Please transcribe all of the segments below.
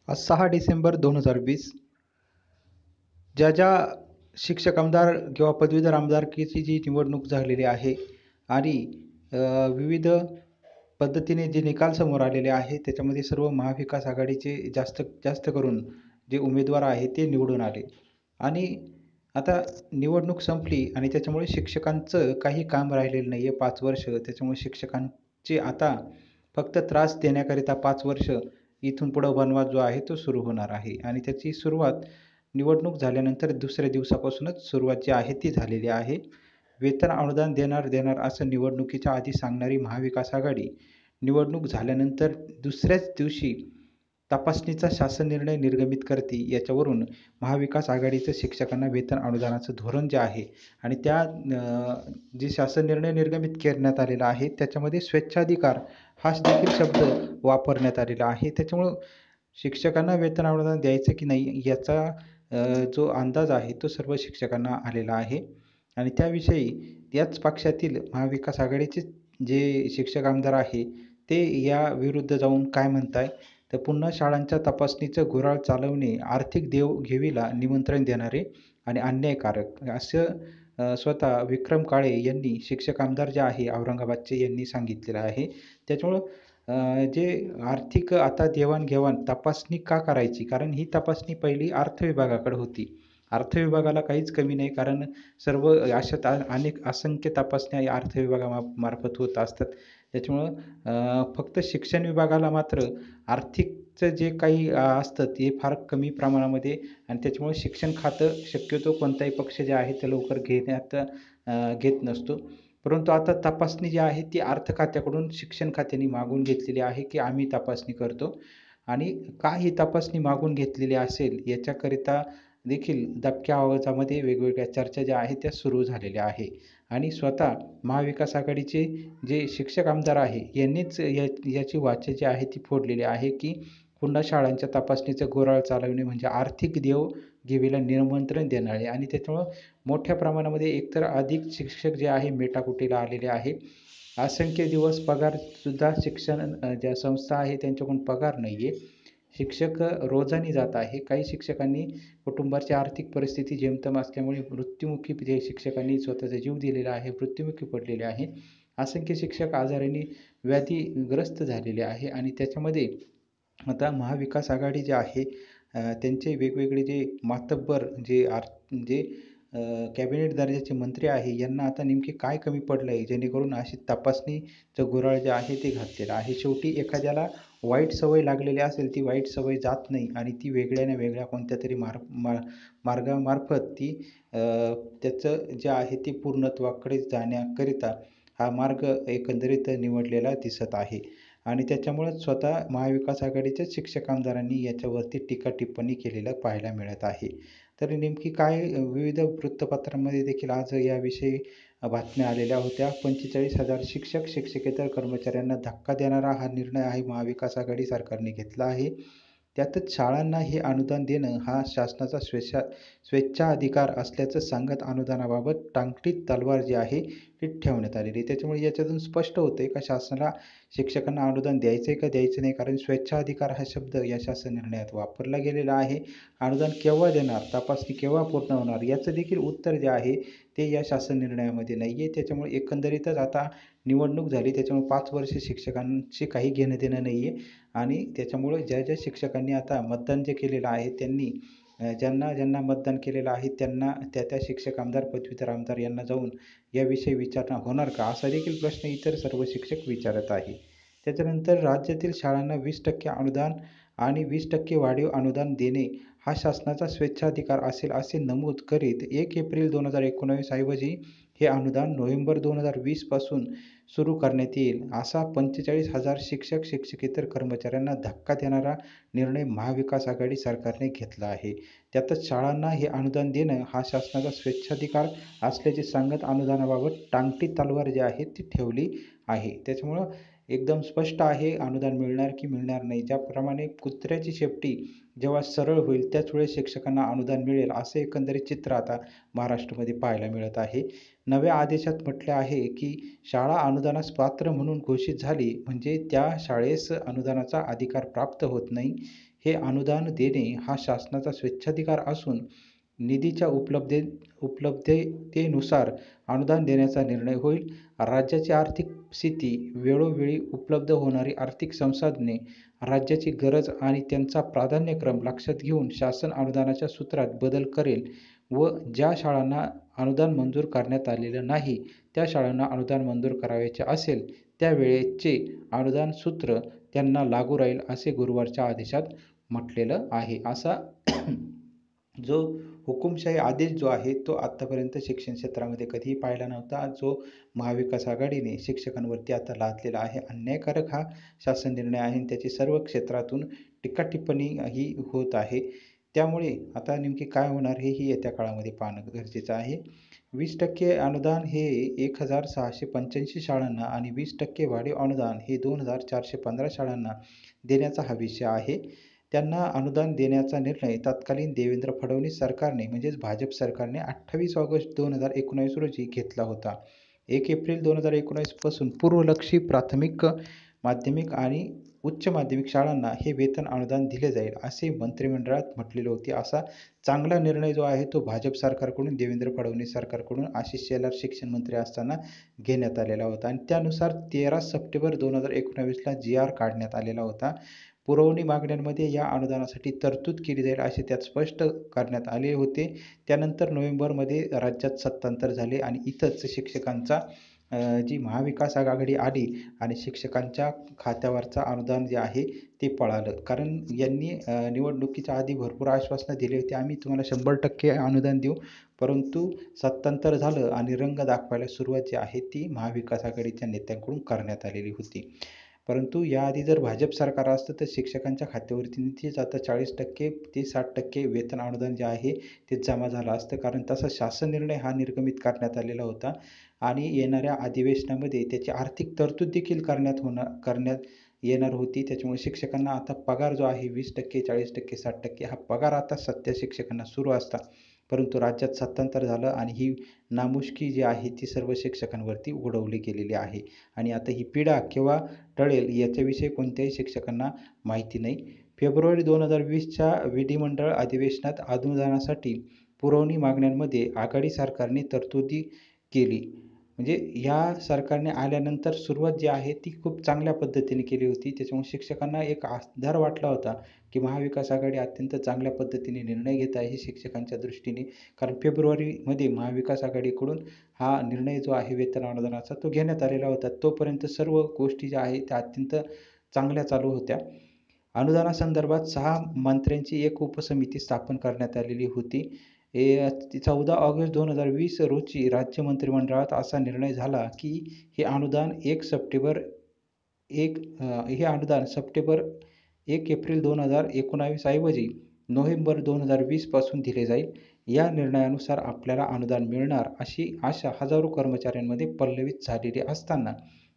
आज 6 डिसेंबर 2020 ज्या शिक्षक आमदार किंवा पदवीधर आमदारकीची जी निवडणूक झालेली आहे आणि अ, विविध पद्धतीने जे निकाल समोर आलेले आहे, त्याच्यामध्ये सर्व महाविकास आघाडीचे जास्त जास्त करून जे उमेदवार आहेत ते निवडून आले. आणि आता निवडणूक संपली आणि त्याच्यामुळे शिक्षकांचं काही काम राहिलेलं नाही आहे 5 वर्ष. त्याच्यामुळे शिक्षकांचे आता फक्त त्रास देण्याकरिता 5 वर्ष इथून पुढं वनवास जो आहे तो सुरू होणार आहे आणि त्याची सुरुवात निवडणूक झाल्यानंतर दुसऱ्या दिवसापासूनच सुरुवात जी आहे ती झालेली आहे. वेतन अनुदान देणार असं निवडणुकीच्या आधी सांगणारी महाविकास आघाडी, निवडणूक झाल्यानंतर दुसऱ्याच दिवशी तपासणीचा शासन निर्णय निर्गमित करते. याच्यावरून महाविकास आघाडीचं शिक्षकांना वेतन अनुदानाचं धोरण जे आहे आणि जे शासन निर्णय निर्गमित करण्यात आलेला आहे, त्याच्यामध्ये स्वेच्छाधिकार हा देखील शब्द वापरण्यात आलेला आहे. त्याच्यामुळं शिक्षकांना वेतन अनुदान द्यायचं की नाही याचा जो अंदाज आहे तो सर्व शिक्षकांना आलेला आहे आणि त्याविषयी याच पक्षातील महाविकास आघाडीचे जे शिक्षक आमदार आहे ते या विरुद्ध जाऊन काय म्हणताय, तर पुन्हा शाळांच्या तपासणीचं घोराळ चालवणे आर्थिक देवघेवीला निमंत्रण देणारे आणि अन्यायकारक असं स्वतः विक्रम काळे यांनी शिक्षक आमदार जे आहे औरंगाबादचे यांनी सांगितलेलं आहे. त्याच्यामुळं जे आर्थिक आता देवाण-घेवाण तपासणी का करायची? कारण ही तपासणी पहिली अर्थ विभागाकडे होती. अर्थ विभागाला काहीच कमी नाही कारण सर्व अशा अनेक असंख्य तपासण्या या अर्थ मार्फत होत असतात. त्याच्यामुळं फक्त शिक्षण विभागाला मात्र आर्थिकचं जे काही असतं ते फार कमी प्रमाणामध्ये आणि त्याच्यामुळे शिक्षण खातं शक्यतो कोणताही पक्ष जे आहे ते लवकर घेत नसतो. परंतु आता तपासणी जी आहे ती अर्थ खात्याकडून शिक्षण खात्याने मागवून घेतलेली आहे, की आम्ही तपासणी करतो आणि का ही तपासणी मागून घेतलेली असेल याच्याकरिता देखील दबक्या आवाजामध्ये वेगवेगळ्या चर्चा ज्या आहेत त्या सुरू झालेल्या आहे आणि स्वतः महाविकास आघाडीचे जे शिक्षक आमदार आहे यांनीच याची वाचा जी आहे ती फोडलेली आहे, की पुन्हा शाळांच्या तपासणीचं घोराळ चालवणे म्हणजे आर्थिक देवघेवीला निमंत्रण देणारे आणि त्याच्यामुळं मोठ्या प्रमाणामध्ये एकतर अधिक शिक्षक जे आहे मेटाकुटीला आलेले आहे. असंख्य दिवस पगारसुद्धा ज्या संस्था आहे त्यांच्याकडून पगार नाही आहे. शिक्षक रोजानी जात आहे. काही शिक्षकांनी कुटुंबाची आर्थिक परिस्थिती जेमतेम असल्यामुळे मृत्युमुखी जे शिक्षकांनी स्वतःचा जीव दिलेला आहे, मृत्युमुखी पडलेले आहे. असंख्य शिक्षक आजाराने व्याधीग्रस्त झालेले आहे आणि त्याच्यामध्ये आता महाविकास आघाडी जी आहे त्यांचे वेगवेगळे जे मातब्बर जे कॅबिनेट दर्जाचे मंत्री आहे यांना आता नेमके काय कमी पडलं आहे जेणेकरून अशी तपासणीचं घोराळ जे आहे ते घातलेलं आहे. शेवटी एखाद्याला वाईट सवय लागलेली असेल ती वाईट सवय जात नाही आणि ती वेगळ्या ना वेगळ्या कोणत्यातरी मार्गामार्फत ती त्याचं जे आहे ते पूर्णत्वाकडे जाण्याकरिता हा मार्ग एकंदरीत निवडलेला दिसत आहे. आणि त्याच्यामुळेच स्वतः महाविकास आघाडीच्याच शिक्षक आमदारांनी याच्यावरती टीका-टिप्पणी केलेलं पाहायला मिळत आहे. तर नेमकी काय विविध वृत्तपत्रांमध्ये देखील आज याविषयी बातम्या आलेल्या होत्या. 45,000 शिक्षक, शिक्षकेतर कर्मचाऱ्यांना धक्का देणारा हा निर्णय आहे महाविकास आघाडी सरकारने घेतला आहे. त्यातच शाळांना हे अनुदान देणं हा शासनाचा स्वेच्छाधिकार असल्याचं सांगत अनुदानाबाबत टांगतीत तलवार जी आहे ती ठेवण्यात आलेली आहे. त्याच्यामुळे याच्यातून स्पष्ट होते का शासनाला शिक्षकांना अनुदान द्यायचं आहे का द्यायचं नाही कारण स्वेच्छाधिकार हा शब्द या शासन निर्णयात वापरला गेलेला आहे. अनुदान केव्हा देणार, तपासणी केव्हा पूर्ण होणार याचं देखील उत्तर जे आहे ते या शासन निर्णयामध्ये नाही आहे. त्याच्यामुळे एकंदरीतच आता निवडणूक झाली त्याच्यामुळे 5 वर्ष शिक्षकांशी काही घेणं-देणं नाही आहे आणि त्याच्यामुळं ज्या शिक्षकांनी आता मतदान जे केलेलं आहे त्यांनी ज्यांना मतदान केलेलं आहे त्यांना त्या शिक्षक आमदार, पदवीधर आमदार यांना जाऊन याविषयी विचारणा होणार का? असा देखील प्रश्न इतर सर्व शिक्षक विचारत आहे. त्याच्यानंतर राज्यातील शाळांना 20% अनुदान आणि 20% वाढीव अनुदान देणे हा शासनाचा स्वेच्छाधिकार असेल असे नमूद करीत 1 एप्रिल 2019 ऐवजी हे अनुदान नोव्हेंबर 2020 पासून सुरू करण्यात येईल असा 45,000 शिक्षक, शिक्षकेतर कर्मचाऱ्यांना धक्का देणारा निर्णय महाविकास आघाडी सरकारने घेतला आहे. त्यातच शाळांना हे अनुदान देणं हा शासनाचा स्वेच्छाधिकार असल्याचे सांगत अनुदानाबाबत टांगती तलवार जी आहे ती ठेवली आहे. त्याच्यामुळं एकदम स्पष्ट आहे अनुदान मिळणार की मिळणार नाही. ज्याप्रमाणे कुत्र्याची शेपटी जेव्हा सरळ होईल त्याच वेळेस शिक्षकांना अनुदान मिळेल असं एकंदरीत चित्र आता महाराष्ट्रामध्ये पाहायला मिळत आहे. नव्या आदेशात म्हटले आहे की शाळा अनुदानास पात्र म्हणून घोषित झाली म्हणजे त्या शाळेस अनुदानाचा अधिकार प्राप्त होत नाही. हे अनुदान देणे हा शासनाचा स्वेच्छाधिकार असून निधीच्या उपलब्धतेनुसार अनुदान देण्याचा निर्णय होईल. राज्याची आर्थिक स्थिती, वेळोवेळी उपलब्ध होणारी आर्थिक संसाधने, राज्याची गरज आणि त्यांचा प्राधान्यक्रम लक्षात घेऊन शासन अनुदानाच्या सूत्रात बदल करेल व ज्या शाळांना अनुदान मंजूर करण्यात आलेलं नाही, त्या शाळांना अनुदान मंजूर करावयाचे असेल त्यावेळेचे अनुदान सूत्र त्यांना लागू राहील, असे गुरुवारच्या आदेशात म्हटलेलं आहे. असा जो हुकुमशाही आदेश जो आहे तो आत्तापर्यंत शिक्षण क्षेत्रामध्ये कधीही पाहिला नव्हता, जो महाविकास आघाडीने शिक्षकांवरती आता लादलेला आहे. अन्यायकारक हा शासन निर्णय आहे आणि त्याची सर्व क्षेत्रातून टीका-टिप्पणी ही होत आहे. त्यामुळे आता नेमके काय होणार हेही येत्या काळामध्ये पाहणं गरजेचं आहे. 20% अनुदान हे 1685 शाळांना आणि 20% वाढीव अनुदान हे 2415 शाळांना देण्याचा हा विषय आहे. त्यांना अनुदान देण्याचा निर्णय तत्कालीन देवेंद्र फडणवीस सरकारने म्हणजेच भाजप सरकारने 28 ऑगस्ट 2019 रोजी घेतला होता. 1 एप्रिल 2019 पासून पूर्वलक्षी प्राथमिक, माध्यमिक आणि उच्च माध्यमिक शाळांना हे वेतन अनुदान दिले जाईल, असे मंत्रिमंडळात म्हटलेले होते. असा चांगला निर्णय जो आहे तो भाजप सरकारकडून, देवेंद्र फडणवीस सरकारकडून आशिष शेलार शिक्षण मंत्री असताना घेण्यात आलेला होता आणि त्यानुसार 13 सप्टेंबर 2019ला जी.आर. काढण्यात आलेला होता. पुरवणी मागण्यांमध्ये या अनुदानासाठी तरतूद केली जाईल असे त्यात स्पष्ट करण्यात आले होते. त्यानंतर नोव्हेंबरमध्ये राज्यात सत्तांतर झाले आणि इथंच शिक्षकांचा जी महाविकास आघाडी आली आणि शिक्षकांच्या खात्यावरचं अनुदान जे आहे ते पळालं. कारण यांनी निवडणुकीच्या आधी भरपूर आश्वासनं दिली होती, आम्ही तुम्हाला 100% अनुदान देऊ. परंतु सत्तांतर झालं आणि रंग दाखवायला सुरुवात जी आहे ती महाविकास आघाडीच्या नेत्यांकडून करण्यात आलेली होती. परंतु याआधी जर भाजप सरकार असतं तर शिक्षकांच्या खात्यावरती निश्चितच आता 40% ते 60% वेतन अनुदान जे आहे ते जमा झालं असतं. कारण तसा शासन निर्णय हा निर्गमित करण्यात आलेला होता आणि येणाऱ्या अधिवेशनामध्ये त्याची आर्थिक तरतूद देखील करण्यात येणार होती. त्याच्यामुळे शिक्षकांना आता पगार जो आहे 20%, 40%, 60% हा पगार आता सध्या शिक्षकांना सुरू असता. परंतु राज्यात सत्तांतर झालं आणि ही नामुष्की जी आहे ती सर्व शिक्षकांवरती उडवली गेलेली आहे आणि आता ही पीडा केव्हा टळेल याच्याविषयी कोणत्याही शिक्षकांना माहिती नाही. फेब्रुवारी 2020च्या विधिमंडळ अधिवेशनात अनुदानासाठी पुरवणी मागण्यांमध्ये आघाडी सरकारने तरतुदी केली. म्हणजे या सरकारने आल्यानंतर सुरुवात जी आहे ती खूप चांगल्या पद्धतीने केली होती. त्याच्यामुळे शिक्षकांना एक आधार वाटला होता की महाविकास आघाडी अत्यंत चांगल्या पद्धतीने निर्णय घेत आहे शिक्षकांच्या दृष्टीने. कारण फेब्रुवारीमध्ये महाविकास आघाडीकडून हा निर्णय जो आहे वेतन अनुदानाचा तो घेण्यात आलेला होता. तोपर्यंत सर्व गोष्टी ज्या आहेत त्या अत्यंत चांगल्या चालू होत्या. अनुदानासंदर्भात 6 मंत्र्यांची एक उपसमिती स्थापन करण्यात आलेली होती. 14 ऑगस्ट 2020 रोजी राज्य मंत्रिमंडळात असा निर्णय झाला की हे अनुदान 1 सप्टेंबर 1 एप्रिल 2019 ऐवजी नोव्हेंबर 2020 पासून दिले जाईल. या निर्णयानुसार आपल्याला अनुदान मिळणार अशी आशा हजारो कर्मचाऱ्यांमध्ये पल्लवित झालेली असताना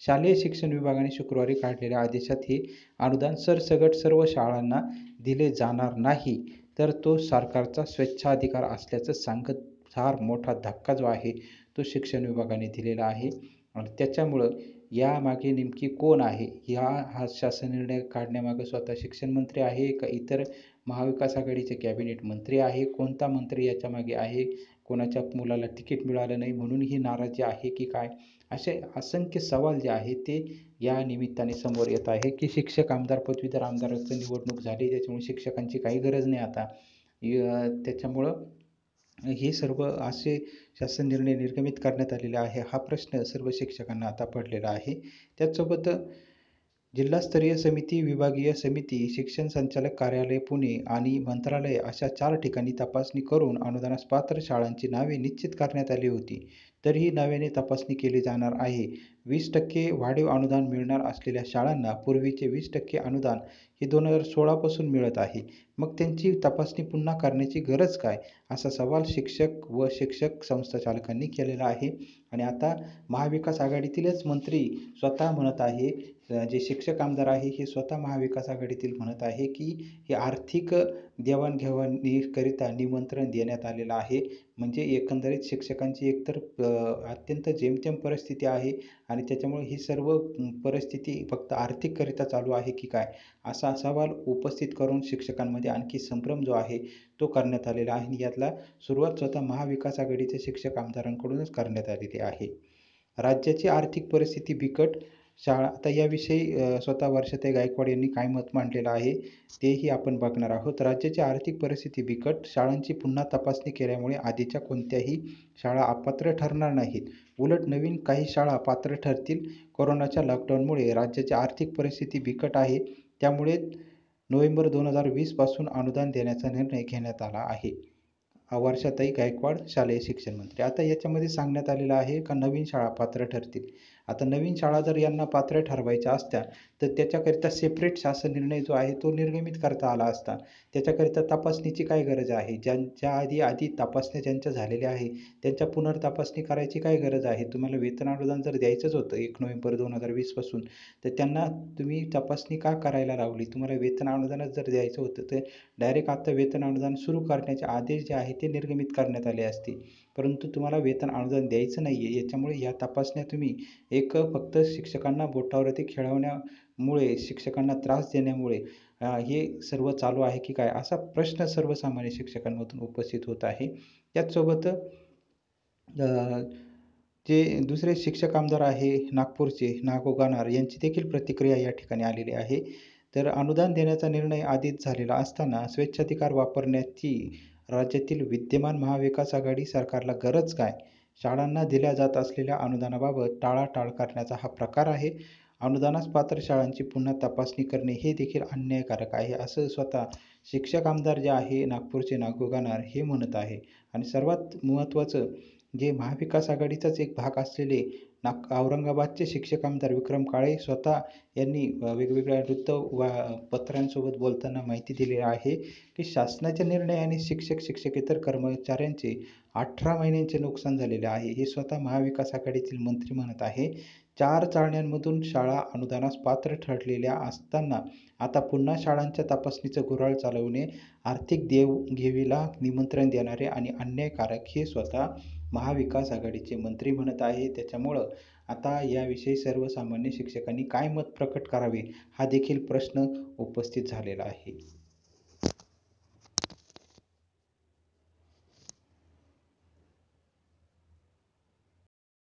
शालेय शिक्षण विभागाने शुक्रवारी काढलेल्या आदेशात हे अनुदान सरसकट सर्व शाळांना दिले जाणार नाही, तर तो सरकारचा स्वेच्छाधिकार असल्याचं सांगत फार मोठा धक्का जो आहे तो शिक्षण विभागाने दिलेला आहे. आणि त्याच्यामुळं यामागे नेमकी कोण आहे, हा शासन निर्णय काढण्यामागे स्वतः शिक्षण मंत्री आहे का इतर महाविकास आघाडीचे कॅबिनेट मंत्री आहे, कोणता मंत्री याच्यामागे आहे, कोणाच्या मुलाला तिकीट मिळालं नाही म्हणून ही नाराजी आहे की काय, असे असंख्य सवाल जे आहेत ते या निमित्ताने समोर येत आहे की शिक्षक आमदार पदवीधर आमदाराचं निवडणूक झाली त्याच्यामुळे शिक्षकांची काही गरज नाही आता. त्याच्यामुळं हे सर्व असे शासन निर्णय निर्गमित करण्यात आलेले आहे. हा प्रश्न सर्व शिक्षकांना आता पडलेला आहे. त्याचसोबत जिल्हास्तरीय समिती, विभागीय समिती, शिक्षण संचालक कार्यालय पुणे आणि मंत्रालय अशा 4 ठिकाणी तपासणी करून अनुदानास पात्र शाळांची नावे निश्चित करण्यात आली होती. तर ही नव्याने तपासणी केली जाणार आहे. 20% वाढीव अनुदान मिळणार असलेल्या शाळांना पूर्वीचे 20% अनुदान हे 2016 पासून मिळत आहे. मग त्यांची तपासणी पुन्हा करण्याची गरज काय? असा सवाल शिक्षक व शिक्षक संस्थाचालकांनी केलेला आहे. आणि आता महाविकास आघाडीतीलच मंत्री स्वतः म्हणत आहे, जे शिक्षक आमदार आहे हे स्वतः महाविकास आघाडीतील म्हणत आहे की हे आर्थिक देवाणघेवाणीकरिता निमंत्रण देण्यात आलेलं आहे. म्हणजे एकंदरीत शिक्षकांची एकतर अत्यंत जेमतेम परिस्थिती आहे आणि त्याच्यामुळे ही सर्व परिस्थिती फक्त आर्थिककरिता चालू आहे की काय? असा सवाल उपस्थित करून शिक्षकांमध्ये आणखी संभ्रम जो आहे तो करण्यात आलेला आहे आणि यातला सुरुवात स्वतः महाविकास आघाडीचे शिक्षक आमदारांकडूनच करण्यात आलेली आहे. राज्याची आर्थिक परिस्थिती बिकट, शाळा आता याविषयी स्वतः वर्षाताई गायकवाड यांनी काय मत मांडलेलं आहे, तेही आपण बघणार आहोत. राज्याची आर्थिक परिस्थिती बिकट, शाळांची पुन्हा तपासणी केल्यामुळे आधीच्या कोणत्याही शाळा अपात्र ठरणार नाहीत. उलट नवीन काही शाळा पात्र ठरतील. कोरोनाच्या लॉकडाऊनमुळे राज्याची आर्थिक परिस्थिती बिकट आहे. त्यामुळे नोव्हेंबर 2020 पासून अनुदान देण्याचा निर्णय घेण्यात आला आहे. वर्षाताई गायकवाड शालेय शिक्षण मंत्री. आता याच्यामध्ये सांगण्यात आलेलं आहे का नवीन शाळा पात्र ठरतील. आता नवीन शाळा जर यांना पात्र ठरवायच्या असत्या तर त्याच्याकरिता सेपरेट शासन निर्णय जो आहे तो निर्गमित करता आला असता. त्याच्याकरिता तपासणीची काय गरज आहे? ज्यांच्या आधी तपासण्या ज्यांच्या झालेल्या आहे त्यांच्या पुनर्तपासणी करायची काय गरज आहे? तुम्हाला वेतन अनुदान जर द्यायचंच होतं 1 नोव्हेंबर 2020 पासून तर त्यांना तुम्ही तपासणी का करायला लावली? तुम्हाला वेतन अनुदानच जर द्यायचं होतं तर डायरेक्ट आता वेतन अनुदान सुरू करण्याचे आदेश जे आहे ते निर्गमित करण्यात आले असते. परंतु तुम्हाला वेतन अनुदान द्यायचं नाही आहे. याच्यामुळे या तपासण्या तुम्ही फक्त शिक्षकांना बोटावरती खेळवण्यामुळे, शिक्षकांना त्रास देण्यामुळे हे सर्व चालू आहे की काय? असा प्रश्न सर्वसामान्य शिक्षकांमधून उपस्थित होत आहे. त्याचसोबत जे दुसरे शिक्षक आमदार आहे नागपूरचे ना.गो. गाणार यांची देखील प्रतिक्रिया या ठिकाणी आलेली आहे. तर अनुदान देण्याचा निर्णय आधीच झालेला असताना स्वेच्छाधिकार वापरण्याची राज्यातील विद्यमान महाविकास आघाडी सरकारला गरज काय? शाळांना दिल्या जात असलेल्या अनुदानाबाबत टाळाटाळ करण्याचा हा प्रकार आहे. अनुदानास पात्र शाळांची पुन्हा तपासणी करणे हे देखील अन्यायकारक आहे, असं स्वतः शिक्षक आमदार जे आहे नागपूरचे ना.गो. गाणार हे म्हणत आहे. आणि सर्वात महत्त्वाचं जे महाविकास आघाडीचाच एक भाग असलेले औरंगाबादचे शिक्षक आमदार विक्रम काळे स्वतः यांनी वेगवेगळ्या पत्रांसोबत बोलताना माहिती दिली आहे की शासनाच्या निर्णयाने शिक्षकेतर कर्मचाऱ्यांचे 18 महिन्यांचे नुकसान झालेले आहे. हे स्वतः महाविकास आघाडीतील मंत्री म्हणत आहे. 4 चाळण्यांमधून शाळा अनुदानास पात्र ठरलेल्या असताना आता पुन्हा शाळांच्या तपासणीचं गुऱ्हाळ चालवणे आर्थिक देवघेवीला निमंत्रण देणारे आणि अन्यायकारक हे स्वतः महाविकास आघाडीचे मंत्री म्हणत आहे. त्याच्यामुळं आता याविषयी सर्वसामान्य शिक्षकांनी काय मत प्रकट करावे हा देखील प्रश्न उपस्थित झालेला आहे.